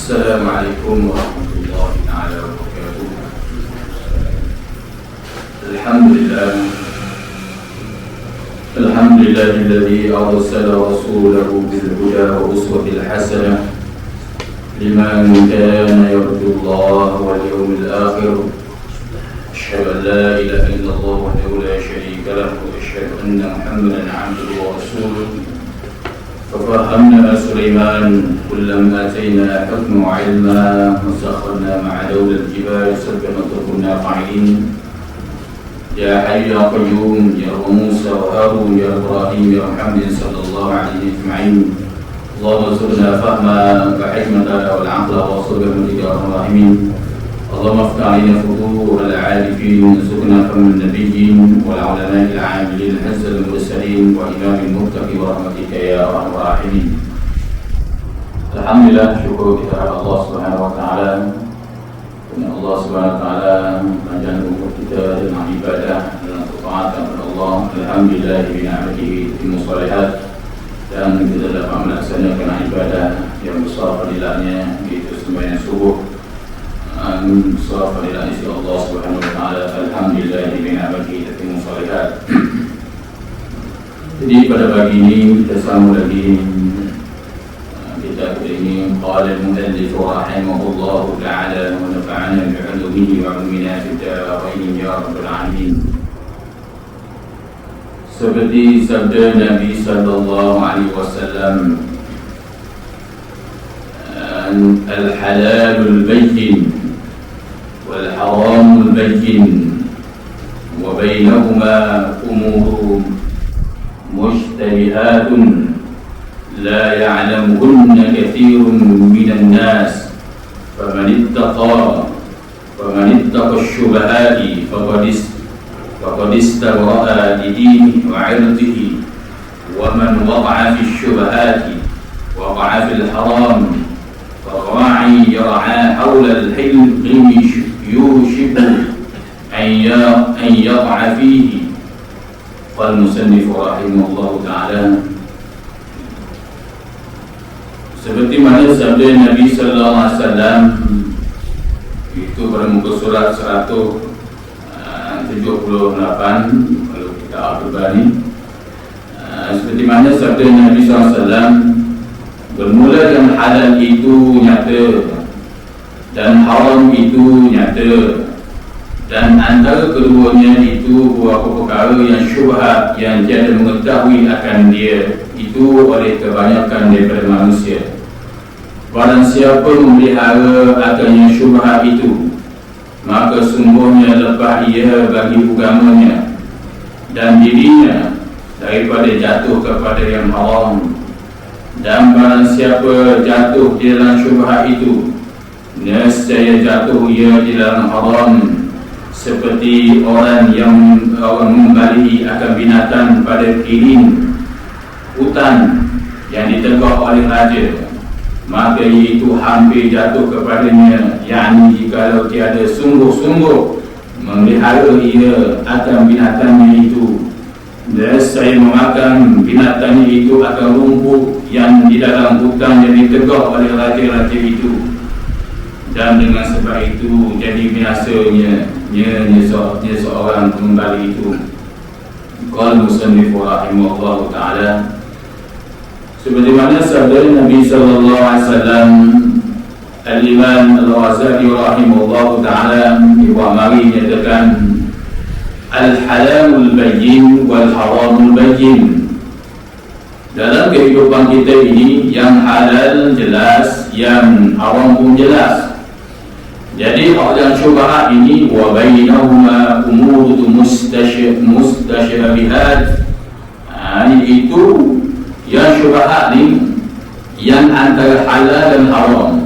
Assalamualaikum warahmatullahi taala wabarakatuh. Alhamdulillahilladzi arsala rasulahu bil huda wa uswatil hasanah liman kana yarjullaha wal yawmil akhir. Asyhadu an la ilaha illallah wahdahu la syarika lahu wa asyhadu anna Muhammadan 'abduhu wa rasuluh. ففهمنا سليمان كلما آتينا حكما وعلما وسخرنا مع دولة الجبال سبحا وكنا فاعلين. يا حي يا قيوم يا موسى وهارون يا إبراهيم يا محمد صلى الله عليه أجمعين. اللهم ارزقنا فهما وحكمة والعقل وصبر يا أرحم الراحمين. اللهم افتح علينا فضول العارفين وارزقنا فهم النبيين والعلماء العاملين حسن المرسلين وإمام المتقين برحمتك يا أرحم الراحمين. Alhamdulillah, syukur kita kepada Allah Subhanahu wa taala. Karena Allah Subhanahu wa taala panjang umur kita dengan ibadah dan taat kepada Allah. Alhamdulillah bi ni'matihi timmu shalihat, dan kita dapat melaksanakan ibadah yang besar fadilahnya, yaitu sembahyang subuh. Surah ila isi Allah Subhanahu wa taala. Alhamdulillah bi ni'matihi tatimmu shalihat. Jadi pada pagi ini kita sambung lagi kitab ini. Qala al-muallif rahimahullah ta'ala wa nafa'ana bi 'ulumihi wa 'ulumina fid darain ya rabbal alamin. Seperti sabda Nabi sallallahu alaihi wasallam, al-halalul bayyin والحرام البين وبينهما أمور مشتبهات لا يعلمهن كثير من الناس فمن اتقى الشبهات فقد استبرأ لدينه وعرضه ومن وقع في الشبهات وقع في الحرام فالراعي يرعى حول الحلم يوشك أن يقع فيه. قال المصنف رحمه الله تعالى, seperti mana sabda Nabi sallallahu alaihi wasallam itu pada muka surat 178 kalau kita berbani, seperti mana sabda Nabi sallallahu alaihi wasallam, bermula yang halal itu nyata dan haram itu nyata, dan antara keduanya itu beberapa perkara yang syubhat yang tiada mengetahui akan dia itu oleh kebanyakan daripada manusia. Barang siapa memelihara akannya syubhat itu, maka sungguhnya lepas ia bagi agamanya dan dirinya daripada jatuh kepada yang haram. Dan barang siapa jatuh di dalam syubhat itu, nescaya jatuh ia di dalam haram, seperti orang yang membalihi akan binatang pada kirim hutan yang ditegak oleh raja, maka itu hampir jatuh kepadanya. yakni jikalau tiada sungguh-sungguh memelihara ia akan binatangnya itu, nescaya memakan binatangnya itu akan rumput yang di dalam hutan yang ditegak oleh raja-raja itu. Dan dengan sebab itu jadi binasanya seorang pengembali itu. Qala musannif rahimahullah ta'ala, seperti mana sabda Nabi sallallahu alaihi wasallam, Al-Imam Al-Ghazali rahimahullah ta'ala Ibu Amari menyatakan, al-halalul bayyin wal haramul bayyin. Dalam kehidupan kita ini, yang halal jelas, yang haram pun jelas. Jadi yang syubhat ini, wa bainahuma umurun mustasybihat, itu yang syubhat ini yang antara halal dan haram.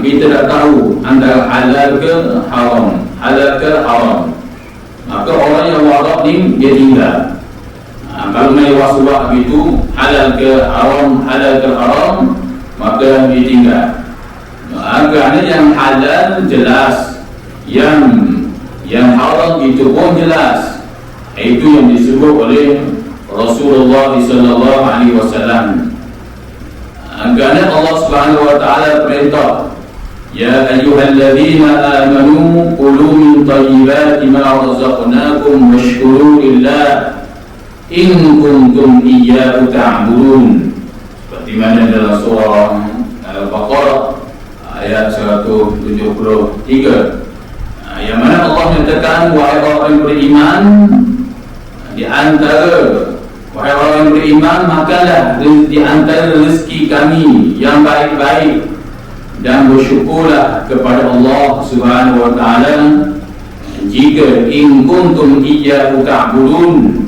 kita tak tahu antara halal ke haram, halal ke haram. Maka orang yang warak ni dia tinggal. Kalau main waswah begitu, halal ke haram, halal ke haram, maka dia tinggal. Kerana yang halal jelas, yang haram itu pun jelas. Itu yang disebut oleh Rasulullah sallallahu alaihi wasallam. Kerana Allah Subhanahu wa taala perintah, ya ayyuhalladzina amanu kulu min thayyibati ma razaqnakum washkuru lillah in kuntum iyyahu ta'budun. Seperti mana dalam surah Al-Baqarah ayat 173, yang mana Allah menyatakan, wahai orang yang beriman, di antara wahai orang yang beriman, makanlah di antara rezeki kami yang baik-baik dan bersyukurlah kepada Allah Subhanahu wa taala jika in kuntum iyyahu ta'budun,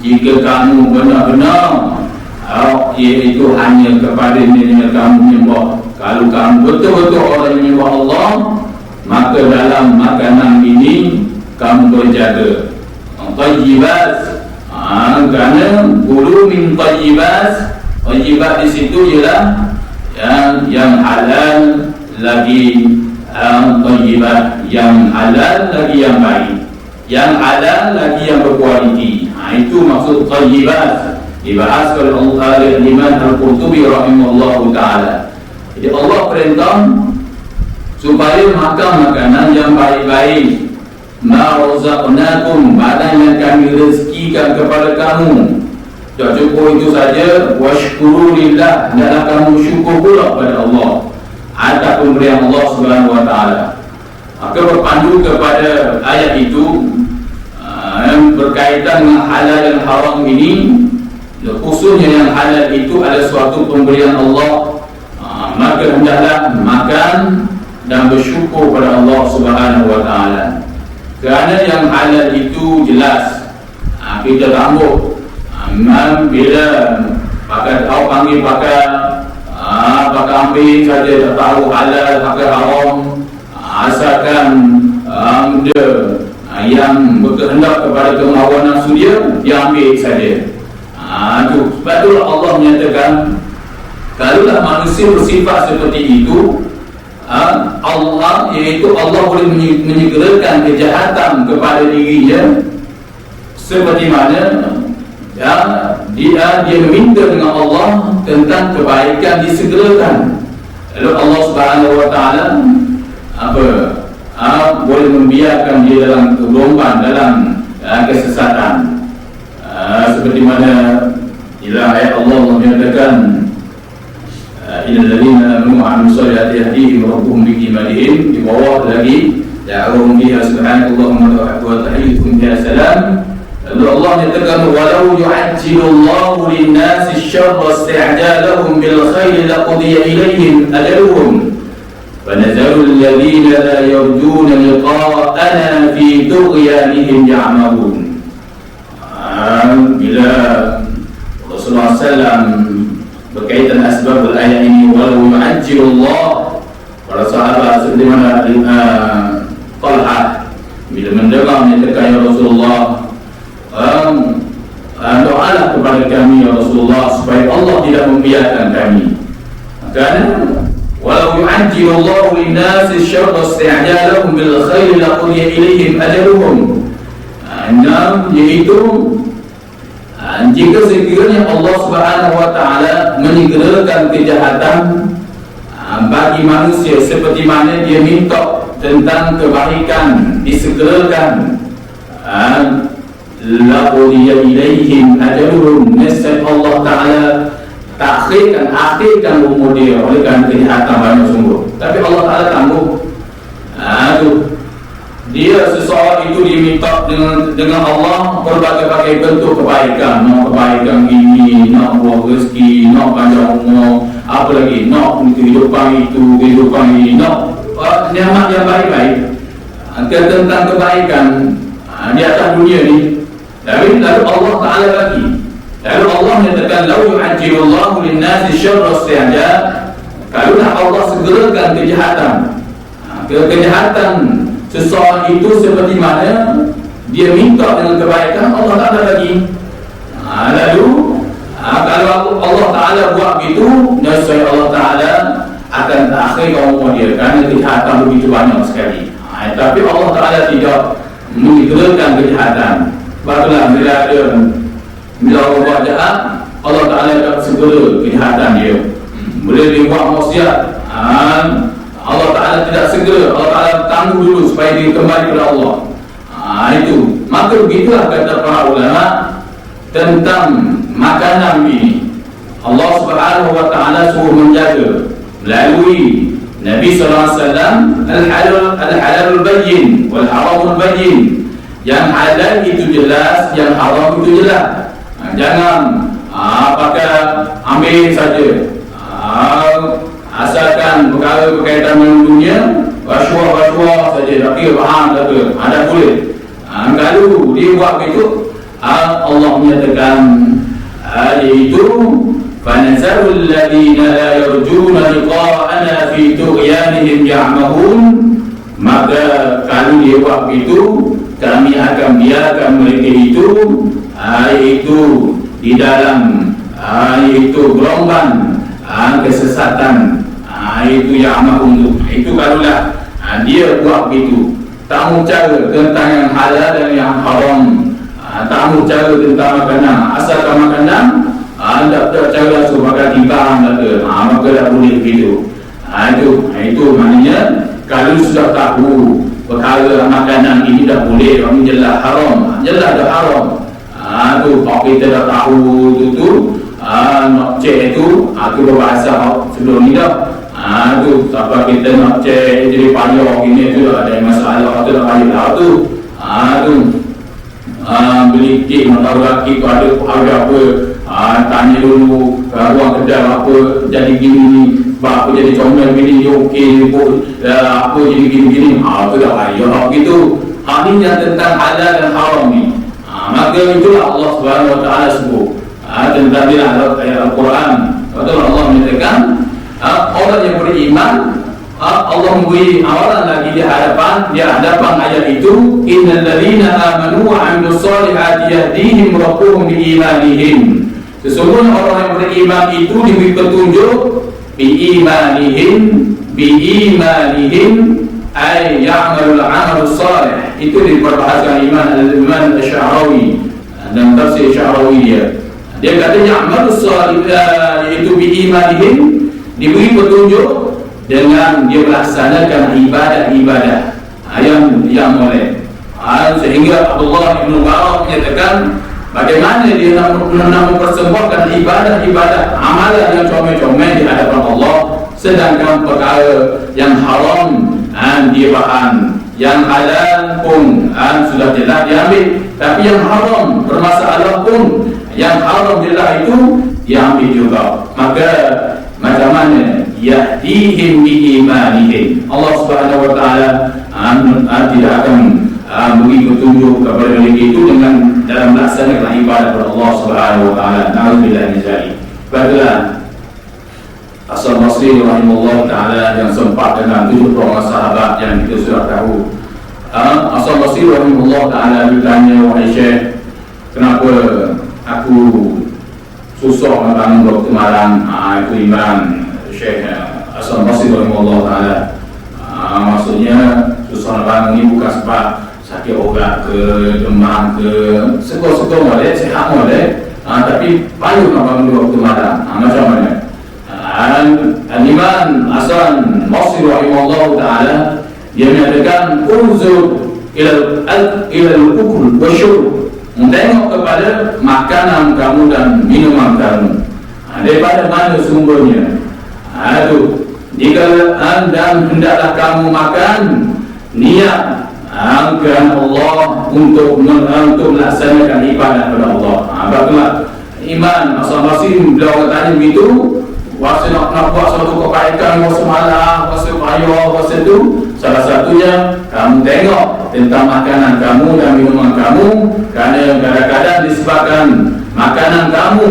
jika kamu benar-benar iaitu hanya kepada Dia kamu menyembah. Kalau kamu betul-betul orang yang menyembah Allah, maka dalam makanan ini kamu berjaga thayyibat. Kerana kulu min thayyibat, thayyibat di situ ialah yang halal lagi, thayyibat yang halal lagi yang baik, yang halal lagi yang berkualiti. Itu maksud thayyibat, dibahas oleh Imam Al-Qurtubi rahimahullahu ta'ala. Jadi Allah perintah supaya makan makanan yang baik-baik. Ma razaqnakum, makanan yang kami rezekikan kepada kamu. Tak cukup itu saja, washkuru lillah, hendaklah kamu syukur pula kepada Allah atas pemberian Allah Subhanahu wa taala. Maka berpandu kepada ayat itu yang berkaitan dengan halal dan haram ini, khususnya yang halal itu adalah suatu pemberian Allah. Maka hendaklah makan dan bersyukur kepada Allah Subhanahu wa taala. Kerana yang halal itu jelas, kita tambah bila pakai tahu panggil pakai ambil saja, tak tahu halal pakai haram, asalkan dia yang berkehendak kepada kemahuan nafsu dia ambil saja. Sebab itulah Allah menyatakan, kalaulah manusia bersifat seperti itu, Allah, iaitu Allah boleh menyegerakan kejahatan kepada dirinya, seperti mana dia meminta dengan Allah tentang kebaikan disegerakan. Lalu Allah Subhanahu wa taala boleh membiarkan dia dalam gelombang, dalam kesesatan. Seperti mana dalam ayat Allah menyatakan, innal ladzina amanu wa 'amilus solihati yahdihim rabbuhum biimanihim. Di bawah lagi ya'ruhum biha subhanakallahumma wa tahiyyatuhum fiha salam. Lalu Allah menyatakan, walau yu'ajjilullahu lin-nasi asy-syarra isti'jalahum bil khairi laqudiya ilaihim ajaluhum fanazarul ladzina la yarjuna liqa'ana fi tughyanihim ya'mahun. Bila Rasulullah SAW berkaitan asbabul ayat ini, walau yu'ajjilullah, para sahabat seperti mana Talha bila mendengar menyatakan, ya Rasulullah, doalah kepada kami ya Rasulullah supaya Allah tidak membiarkan kami. Kerana walau yu'ajjilullahu lin-nasi asy-syarra isti'jalahum bil khairi laqudiya ilaihim ajaluhum. Iaitu jika sekiranya Allah Subhanahu wa taala menyegerakan kejahatan bagi manusia seperti mana dia minta tentang kebaikan disegerakan, laqudiya ilaihim ajaluhum, nescaya Allah taala akhirkan umur dia oleh kerana kejahatan banyak sungguh. Tapi Allah taala tangguh. Dia seseorang itu diminta dengan Allah berbagai-bagai bentuk kebaikan, nak kebaikan ini, nak buah rezeki, nak panjang umur, apa lagi, nak kehidupan itu, kehidupan ini, nak nikmat yang baik-baik, tentang kebaikan di atas dunia ni. Lalu Allah Ta'ala lagi, lalu Allah menyatakan, lau yu'ajjilullahu lin-nasi syarra isti'jal, kalau barulah Allah segerakan kejahatan. Kejahatan seseorang itu seperti mana dia minta dengan kebaikan, Allah tak ada lagi. Lalu kalau Allah Ta'ala buat begitu, nescaya Allah Ta'ala akan terakhir umur dia, kerana kejahatan begitu banyak sekali. Tapi Allah Ta'ala tidak menggerakan kejahatan. Sebablah bila Allah buat jahat, Allah Ta'ala akan segera kejahatan dia. Bila dia buat maksiat, Allah Ta'ala tidak segera, Allah Ta'ala tangguh dulu supaya dia kembali kepada Allah. Itu. Maka begitulah kata para ulama tentang makanan ini. Allah Subhanahu wa Ta'ala suruh menjaga melalui Nabi sallallahu alaihi wasallam al-halal bayyin wal haram bayyin. Yang halal itu jelas, yang haram itu jelas. Jangan pakai ambil saja. Asalkan perkara berkaitan dengan dunia, rasuah saja, tak kira faham tak ke, ada boleh. Kalau dia buat begitu, Allah menyatakan iaitu fanazarul ladina la yarjuna liqa'ana fi tughyanihim ya'mahun. Maka kalau dia buat begitu, kami akan biarkan mereka itu iaitu di dalam iaitu gelombang kesesatan, itu ya'mahun. Itu kalaulah dia buat begitu, tak mau cara tentang yang halal dan yang haram, tak mau cara tentang makanan, asalkan makanan tak cara sebagai timbang maka tak boleh begitu. Itu maknanya kalau sudah tahu perkara makanan ini dah boleh, orang jelas haram, jelas dah haram. Kalau kita dah tahu itu nak cek itu berbahasa sebelum ni dah. Tu siapa kita nak cek jadi payah gini tu ada masalah tu dah payah tu. Beli kek nak tahu kek tu ada harga apa, tanya dulu ruang kedai apa jadi gini, apa jadi comel gini, okey apa jadi gini-gini. Tu dah payah gitu. Ini yang tentang halal dan haram ni. Maka itulah Allah Subhanahu wa Ta'ala sebut tentang ayat Al-Quran. Betul Allah menyatakan orang yang beriman, Allah memberi amalan lagi di hadapan ayat itu, innal ladzina amanu wa 'amilus solihati yahdihim rabbuhum biimanihim. Sesungguhnya orang yang beriman itu diberi petunjuk biimanihim ay ya'malul 'amalus solih. Itu diperbahasakan iman Asy'arawi dan tafsir Asy'arawi dia kata ya'malus solih iaitu biimanihim, diberi petunjuk dengan dia melaksanakan ibadah-ibadah yang boleh. Sehingga Abdullah bin Mubarak menyatakan bagaimana dia nak mempersembahkan ibadah-ibadah amalan yang comel-comel di hadapan Allah, sedangkan perkara yang haram dia faham, yang halal pun sudah jelas diambil, tapi yang haram bermasalah pun, yang haram jelas itu diambil juga. Maka macam mana yahdihim biimanihim, Allah Subhanahu wa Ta'ala tidak akan beri petunjuk kepada mereka itu dengan dalam melaksanakan ibadah kepada Allah Subhanahu wa Ta'ala. Na'udzubillah min dzalik. Baiklah, Hasan Basri rahimahullah ta'ala yang sempat dengan 7 orang sahabat yang kita sudah tahu. Hasan Basri rahimahullah ta'ala ditanya, wahai Syekh, kenapa aku susah membangun doktor malam? Itu iman Syekh Hasan Basri rahimahullah ta'ala. Maksudnya susah membangun ini bukan sebab sakit obat ke, demam ke, segor-segor boleh, sihat boleh, tapi payah nak bangun doktor malam. Macam mana? Al-Imam Hasan Basri rahimahullah ta'ala dia menyatakan unzur ila al-ukul wa syurb, tengok kepada makanan kamu dan minuman kamu, daripada mana sumbernya. Itu jika dan hendaklah kamu makan niat kerana Allah untuk melaksanakan ibadah kepada Allah. Baiklah, iman Hasan Basri beliau tanya begitu. Wasa nak buat suatu kebaikan, wasa malah, wasa payah, wasa itu, salah satunya kamu tengok tentang makanan kamu dan minuman kamu, kerana kadang-kadang disebabkan makanan kamu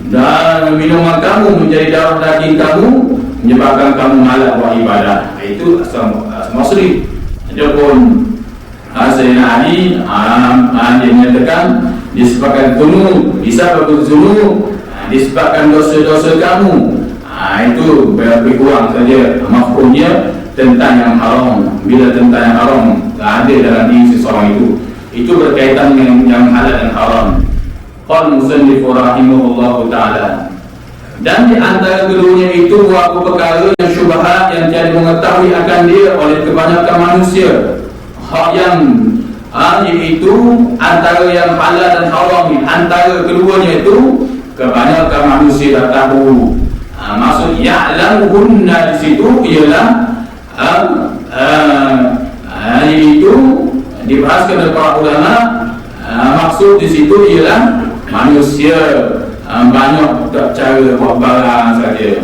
dan minuman kamu menjadi darah daging kamu, menyebabkan kamu malas buat ibadah. Itu maksudnya. Adapun Sayyidina Ali dia menyatakan disebabkan zunub, disebabkan zunub, disebabkan dosa-dosa kamu. Itu lebih kurang saja mafhumnya tentang yang haram. Bila tentang yang haram ada dalam diri seseorang itu berkaitan dengan yang halal dan haram. Qala musannif rahimahullahu taala, dan di antara keduanya itu beberapa perkara yang syubhat yang tiada mengetahui akan dia oleh kebanyakan manusia. Hak yang iaitu antara yang halal dan haram, antara keduanya itu kebanyakan manusia dah tahu. Maksud ya'lamuhunna di situ ialah itu dibahaskan oleh para ulama. Maksud di situ ialah manusia banyak cara buat barang saja.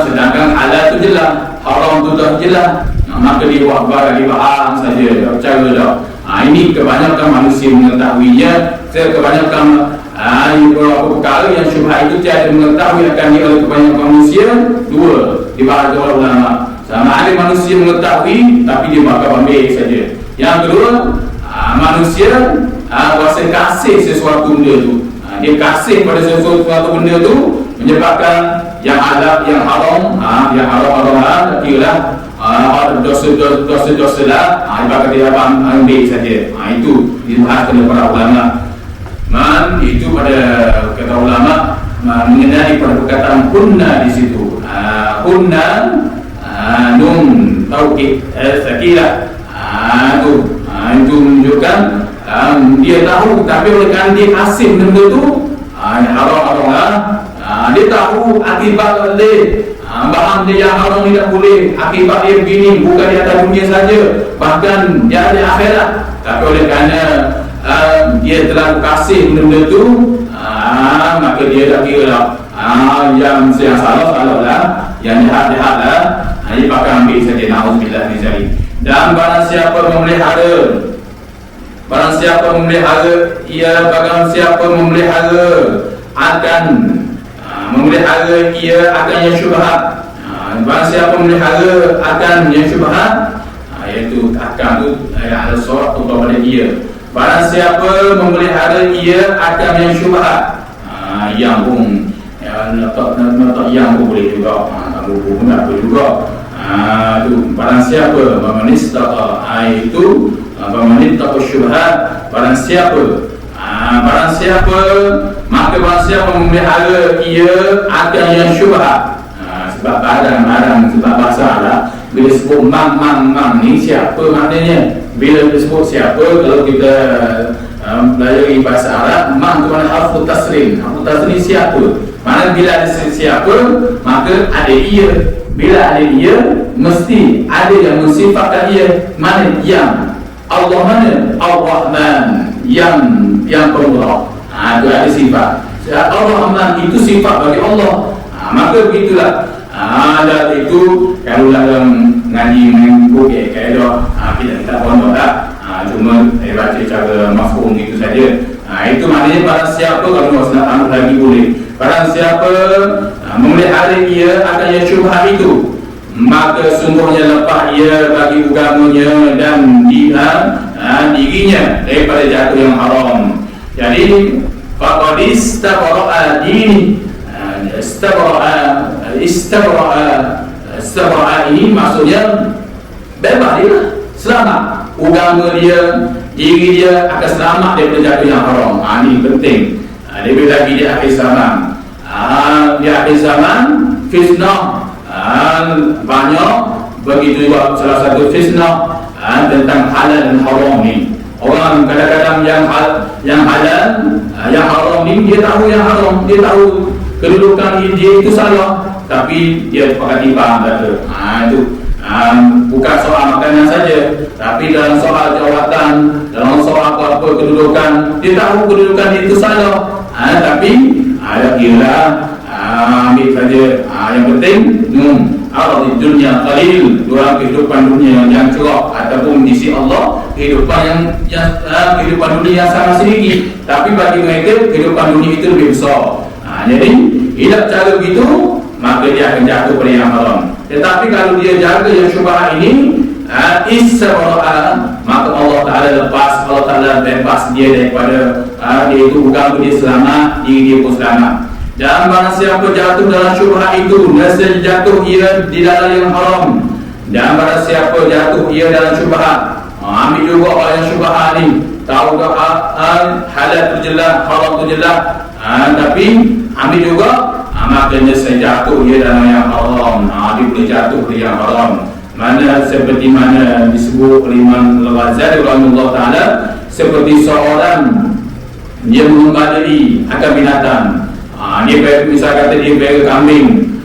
Sedangkan halal itu jelas, haram itu dah jelas. Maka dia buat barang dibahas saja, cara dah. Ini kebanyakan manusia mengetahuinya. Kebanyakan beberapa perkara yang syubhat itu tiada mengetahui akan dia oleh kebanyakan manusia. Dua dibahas oleh ulama. Sama ada manusia mengetahui tapi dia bakal ambil saja. Yang kedua, manusia rasa kasih sesuatu benda tu. Dia kasih pada sesuatu benda tu menyebabkan yang halal, yang haram, yang haram kira dosa-dosa lah, ibarat dia ambil saja. Itu dibahas oleh para ulama. Itu pada kata ulama mengenai pada perkataan hunna di situ. Hunna nun taukid sakilah. Itu menunjukkan dia tahu, tapi oleh kerana dia kasih benda tu haram lah. Dia tahu akibat dia bahan dia yang haram tidak boleh, akibat dia begini, bukan di atas dunia saja, bahkan dia ada akhirat. Tapi oleh kerana dia telah kasih benda tu, maka dia tak kira lah yang salah lah, yang jahat lah. Ini pakai ambil saja, na'udzubillah min zalik. Dan barang siapa memelihara, barang siapa memelihara akan memelihara ia akan yang syubhat. Barang siapa memelihara akan yang syubhat, iaitu akan tu ada sorak tu kepada dia. Barang siapa memelihara ia akan yang syubhat, yang pun yang pun boleh juga, pun apa juga. Tu barang siapa memanistata, itu memanistata syubhat. Barang siapa maka barang siapa memelihara ia akan yang syubhat. Sebab barang sebab bahasa Arab bila sebut mang ni siapa maknanya. Bila disebut siapa, kalau kita belajar bahasa Arab, mang itu makna harfu tasrim. Harfu tasrim siapa, maknanya bila ada siapa maka ada ia. Bila ada ia, mesti ada yang mensifatkan ia. Mana yang Allah, mana Ar-Rahman, yang pemurah. Itu ada sifat. Ar-Rahman itu sifat bagi Allah. Maka begitulah. Dan itu kalau dalam ngaji mengukur kaedah kita pondok tak. Cuma baca cara mafhum itu saja. Itu maknanya barang siapa, kalau nak lagi boleh, barang siapa memelihara ia akan yang syubhat itu, maka sungguhnya lepas ia bagi agamanya dan dirinya daripada jatuh yang haram. Jadi faqad istabara'a dini. Istabara'a ini maksudnya bebas dia, selamat agama dia, diri dia akan selamat daripada jatuh yang haram. Ini penting. Lebih lagi di akhir zaman. Di akhir zaman fitnah banyak. Begitu juga salah satu fitnah tentang halal dan haram ni. Orang kadang-kadang yang halal, yang haram ni dia tahu yang haram, dia tahu kedudukan dia itu salah, tapi dia pakai timbang kata. Itu bukan soal makanan saja, tapi dalam soal jawatan, dalam soal apa kedudukan, dia tahu kedudukan dia itu salah, tapi ada kira ambil saja. Yang penting aradid dunia qalil, dalam kehidupan dunia yang cerah ataupun di sisi Allah kehidupan kehidupan dunia yang sangat sedikit, tapi bagi mereka kehidupan dunia itu lebih besar. Jadi hidup cara begitu maka dia akan jatuh pada yang haram. Tetapi kalau dia jaga yang syubhat ini, maka Allah Ta'ala lepas, Allah Ta'ala bebas dia daripada dia itu bukan dia selamat, diri dia pun selamat. Dan barang siapa jatuh dalam syubhat itu, nescaya jatuh ia di dalam yang haram. Dan barang siapa jatuh ia dalam syubhat, ambil juga orang yang syubhat ni, tahu tak halal tu jelas, haram tu jelas, tapi ambil juga, maka nescaya jatuh ia dalam yang haram. Dia boleh jatuh di yang haram. Mana seperti mana disebut oleh Imam Al-Ghazali rahimahullah ta'ala, seperti seorang dia mengembali akan binatang. Dia misal kata dia bela kambing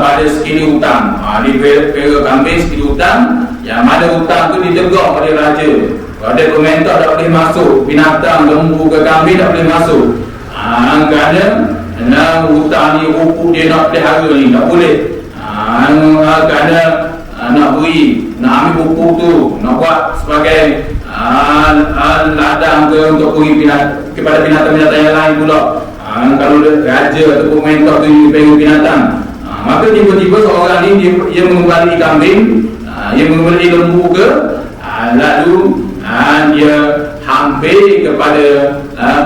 pada sekili hutang, dia bela kambing sekili hutang, yang mana hutang tu ditegur oleh raja, ada pemerintah tak boleh masuk, binatang lembu ke kambing tak boleh masuk, kerana hutang ni rupu dia nak pelihara ni tak boleh, kerana nak beri, nak ambil buku tu, nak buat sebagai ladang ke untuk beri kepada binatang-binatang yang lain pula. Kalau raja ataupun mentor tu pegang binatang, maka tiba-tiba seorang ni dia mengembali kambing, dia mengembali lembu ke, lalu dia hampir kepada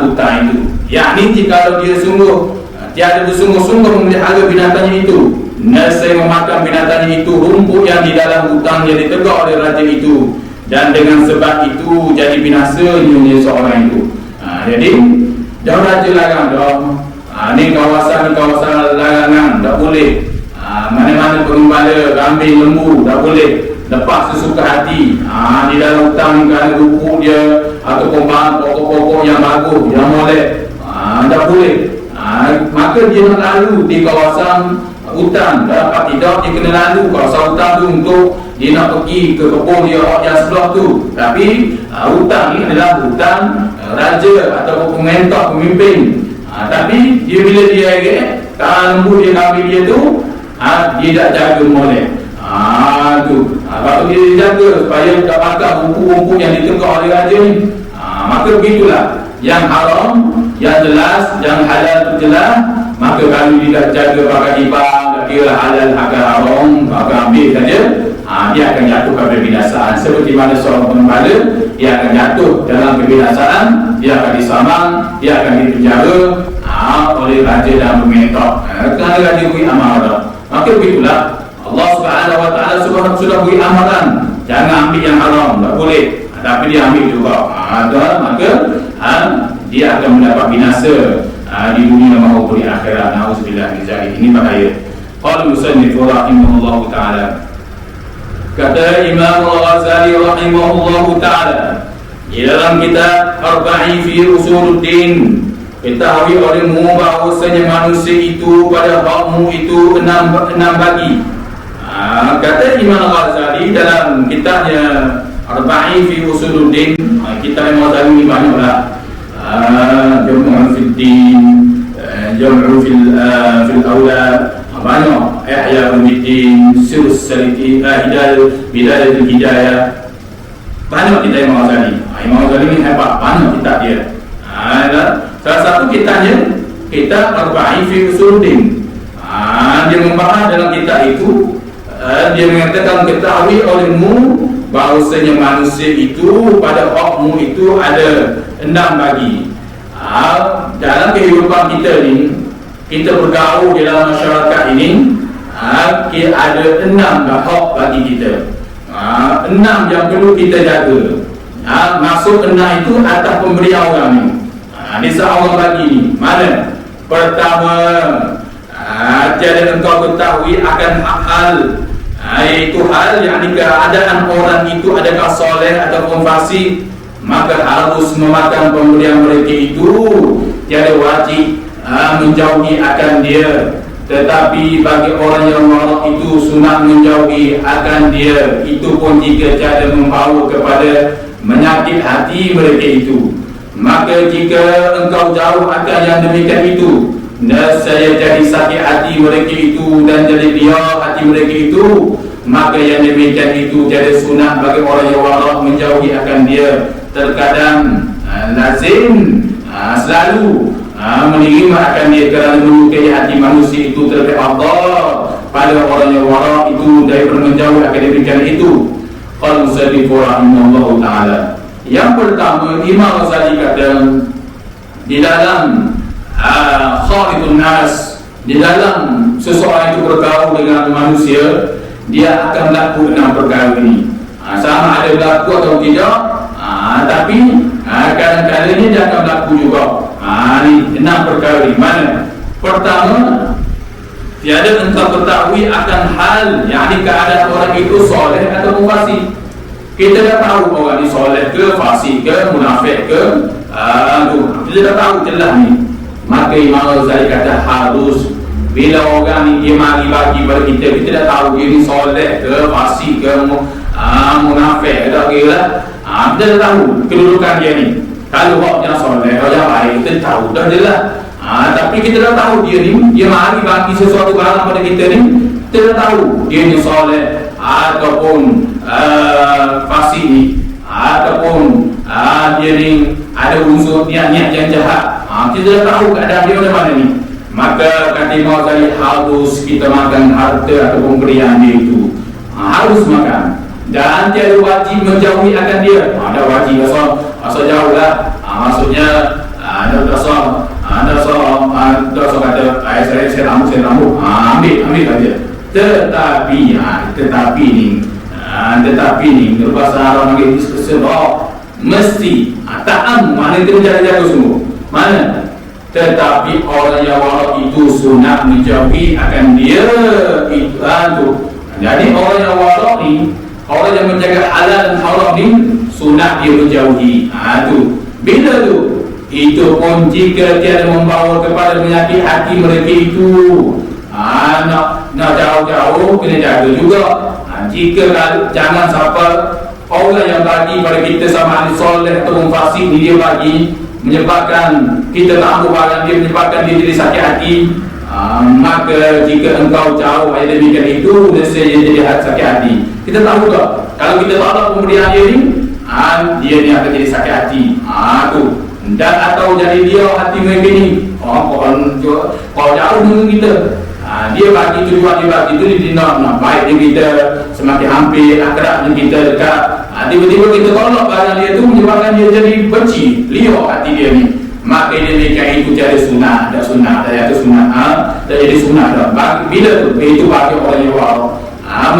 hutang itu. Yakni jika dia sungguh tiada bersungguh-sungguh memelihara binatangnya itu, nescaya memakan binatangnya itu rumput yang di dalam hutang yang ditegur oleh raja itu, dan dengan sebab itu jadi binasanya seorang itu. Jadi dah raja larang dah, ni kawasan larangan, tak boleh. Mana-mana pengembala kambing lembu tak boleh lepas sesuka hati di dalam hutang kerana rumput dia ataupun bahan pokok-pokok yang bagus, yang molek, tak boleh. Maka dia nak lalu di kawasan hutan, dapat tidak dia kena lalu kawasan hutan tu untuk dia nak pergi ke kebun dia yang sebelah tu. Tapi hutan ni adalah hutan raja ataupun pemerintah, pemimpin. Tapi dia bila dia lembu dia ambil dia tu, dia tak jaga molek. Kalau dia jaga supaya tak pakai buku-buku yang ditegur oleh raja ni, maka begitulah. Yang haram, yang jelas, yang halal tu jelas, maka kalau dia tak jaga pakai ibang, tak kira halal akan haram, maka ambil saja, dia akan jatuh pada kebinasaan. Seperti mana seorang pengembala, dia akan jatuh dalam kebinasaan, dia akan disamang, dia akan dipenjara oleh raja dan pemerintah, kerana raja beri amaran. Maka begitulah, Allah Subhanahu Wa Taala sudah beri amaran, jangan ambil yang haram, tak boleh. Tapi dia ambil juga, maka dia akan mendapat binasa di dunia maupun di akhirat. Nauzubillah min zalik. Ini bahaya. Qala musannif rahimahullahu taala, kata Imam Al-Ghazali rahimahullahu taala di dalam kitab Arba'i fi Usuluddin, ketahui olehmu bahawasanya manusia itu pada hakmu itu enam bagi. Kata Imam Al-Ghazali dalam kitabnya Arba'i fi Usuluddin, kitab Imam Al-Ghazali ini banyaklah, Jam'u fil Din, Jam'u fil Awlad, banyak, Ihya Ulumuddin, Sirrus Saliki, Bidayatul Hidayah, banyak kitab Imam Al-Ghazali. Imam Al-Ghazali ini hebat, banyak kitab dia. Salah satu kitabnya kitab Arba'i fi Usuluddin. Dia membahas dalam kitab itu, dia mengatakan ketahui olehmu bahawasanya manusia itu pada hakmu itu ada 6 bagi. Dalam kehidupan kita ni, kita bergaul di dalam masyarakat ini, ada 6 hak bagi kita, 6 yang perlu kita jaga. Masuk 6 itu atas pemberian orang ni. Ni seorang bagi ni. Mana? Pertama, tiada engkau ketahui akan hal, iaitu hal yang keadaan orang itu adakah soleh ataupun fasik, maka harus memakan pemberian mereka itu, tiada wajib menjauhi akan dia. Tetapi bagi orang yang marah itu sunat menjauhi akan dia, itu pun jika tiada membawa kepada menyakit hati mereka itu. Maka jika engkau jauh akan yang demikian itu, nescaya jadi sakit hati mereka itu dan jadi biar hati mereka itu, maka yang demikian itu jadi sunat bagi orang yang warak menjauhi akan dia. Terkadang lazim selalu menerima akan dia kerana menyukai hati manusia itu terhadap Allah pada orang yang wara itu daripada menjauh akan diberikan itu. Qala Musannif rahimahullah ta'ala. Yang pertama, Imam Ghazali kata di dalam khalidun nas, di dalam seseorang itu bergaul dengan manusia, dia akan berlaku 6 perkara ini. Sama ada berlaku atau tidak, tapi kadang-kadang dia akan berlaku juga. Ini 6 perkara ini. Mana? Pertama, tiada engkau ketahui akan hal, yakni keadaan orang itu soleh atau fasik. Kita dah tahu orang ini soleh ke, fasik ke, munafik ke, kita dah tahu jelas ni. Maka Imam Ghazali kata harus bila orang ni dia mari bagi pada kita, kita dah tahu dia ni soleh ke, fasik ke, munafik ke, tak kira lah. Kita dah tahu kedudukan dia ni. Kalau orang yang soleh, orang yang baik, kita tahu dah jelas. Tapi kita dah tahu dia ni, dia mari bagi sesuatu barang pada kita ni, kita dah tahu dia ni soleh ataupun fasik ni, ataupun dia ni ada unsur niat-niat yang jahat. Kita dah tahu keadaan dia macam mana ni. Maka kata Imam Ghazali, harus kita makan harta ataupun pemberian dia itu, harus makan. Dan tiada wajib menjauhi akan dia. Ada wajib asal jauh lah. Maksudnya ada dasar kata saya rambut ambil saja. Tetapi ni berbahasa Arab panggil sebab mesti ta'am, mana kita jaga semua. Mana? Tetapi orang yang wara itu sunat menjauhi akan dia itu. Jadi orang yang wara ni, orang yang menjaga halal dan haram ni, sunat dia menjauhi. Bila tu? Itu pun jika tiada membawa kepada menyakit hati mereka itu. Nak jauh-jauh kena jaga juga. Jika jangan sampai orang yang bagi pada kita sama ahli soleh atau fasik ni, dia bagi menyebabkan kita tak ambil barang dia, menyebabkan dia jadi sakit hati. Maka jika engkau jauh ayat demikian itu, nescaya jadi sakit hati. Kita tahu tak, kalau kita tolak pemberian dia ni, dia ni akan jadi sakit hati. Dan atau jadi dia hati mereka ni, kalau jauh dengan kita, dia bagi tu juga, dia bagi tu, dia nak baik dengan kita, semakin hampir akrab dengan kita, dekat. Tiba-tiba kita tolak barang dia tu, menyebabkan dia jadi benci, liar hati dia ni. Maka dia demikian itu tiada sunat, dah sunat, dah ada sunat, dah jadi sunat dah. Bila tu? Itu bagi orang yang wara,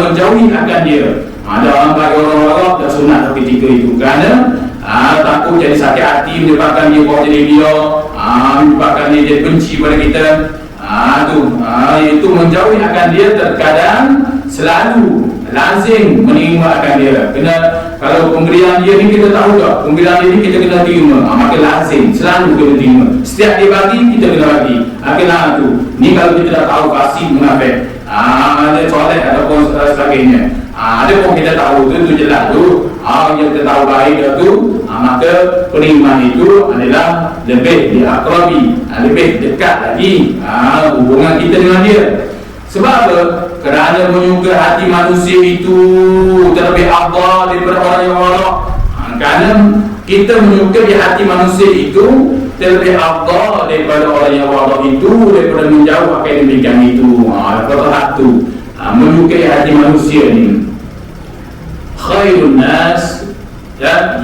menjauhi akan dia. Ada orang bagi orang wara dah sunat ketika itu, kerana takut jadi sakit hati, menyebabkan dia bawa jadi dia, menyebabkan dia jadi benci pada kita. Itu menjauhi akan dia, terkadang selalu lazim menerima akan dia. Kena, kalau pemberian dia ni kita tahu tak, pemberian dia ni kita kena terima, maka lazim selalu kena terima. Setiap dia bagi, kita kena bagi. Kena tu. Ni kalau kita dah tahu fasik, munafik, ada soleh ataupun sebagainya, ada pun kita tahu tu jelas tu. Yang kita tahu baik dia tu, maka penerimaan itu adalah lebih diakrabi, lebih dekat lagi hubungan kita dengan dia. Sebab apa? Kerana menyukai hati manusia itu terlebih afdal daripada orang yang wara. Kerana kita menyukai hati manusia itu terlebih afdal daripada orang yang wara itu, daripada menjauh akan demikian itu. Kata satu, menyukai hati manusia ni. Khairun nas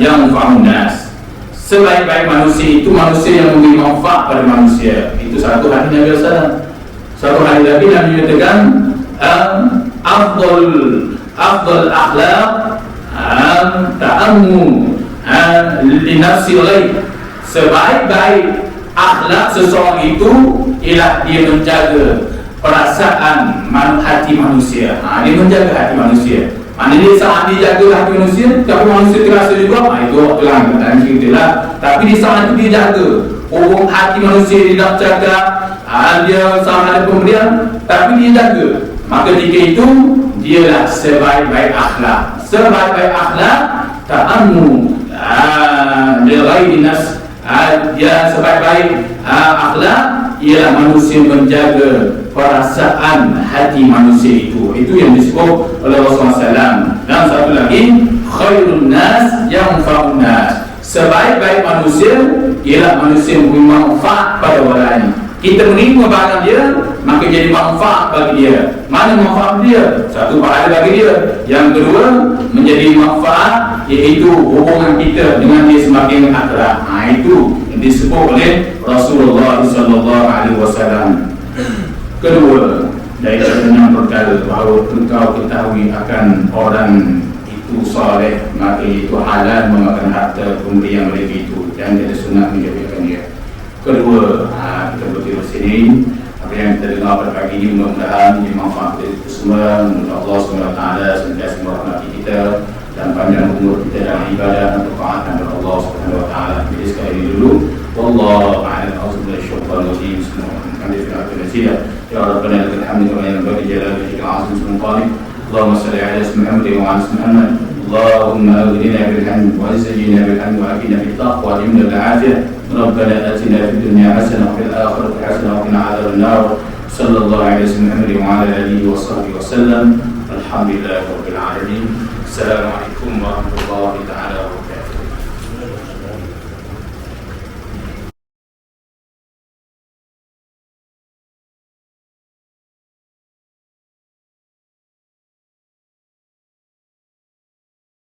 yang fa'un nas. Sebaik-baik manusia itu manusia yang memberi manfaat pada manusia. Itu satu hadis Nabi sallallahu alaihi wasallam. Satu hadis lagi Nabi menyatakan afdal akhlaq ta'ammu li nafsi ghaib. Sebaik-baik akhlak seseorang itu ialah dia menjaga perasaan hati manusia. Dia menjaga hati manusia. Maknanya saat dia jaga hati manusia, tapi manusia terasa juga, itu waktu lah, lah. Tapi di saat itu dia jaga hati manusia, dia nak jaga, dia sama ada pemberian, tapi dia jaga. Maka jika itu, dialah sebaik-baik akhlak. Sebaik-baik akhlak, ta'ammu li nas. Dia sebaik-baik akhlak ialah manusia menjaga perasaan hati manusia itu. Itu yang disebut oleh Rasulullah SAW. Dan satu lagi, khairun nas yang fa'un nas. Sebaik-baik manusia ialah manusia memberi manfaat pada orang lain. Kita menerima barang dia, maka jadi manfaat bagi dia. Mana manfaat dia? Satu, pahala bagi dia. Yang kedua, menjadi manfaat, iaitu hubungan kita dengan dia semakin akrab. Itu yang disebut oleh Rasulullah SAW. Kedua, dari enam perkara bahawa engkau ketahui akan orang itu soleh, maka itu halal memakan harta pemberian mereka itu, dan kita sunat menjadikan dia. Kedua, kita berdiri di sini. Apa yang kita dengar pada pagi ini mudah-mudahan menjadi manfaat dari kita semua. Mudah Allah SWT sentiasa merahmati kita dan panjang umur kita dalam ibadah dan taat kepada Allah SWT. Jadi sekali ini dulu, wallahu a'lam. Auzubillahi minasyaitonir rajim. Bismillahirrahmanirrahim. Ya Rabbana lakal hamdu kama yanbaghi li jalali wajhika al-'azim subhanaka. Allahumma salli ala Muhammad wa ala Muhammad. اللهم أغننا بالحمد وزينا بالحمد وأكرمنا بالتقوى وأجملنا بالعافية. ربنا آتنا في الدنيا حسنة وفي الآخرة حسنة وقنا عذاب النار. صلى الله عليه وسلم وعلى آله وصحبه وسلم. الحمد لله رب العالمين. السلام عليكم ورحمة الله تعالى وبركاته.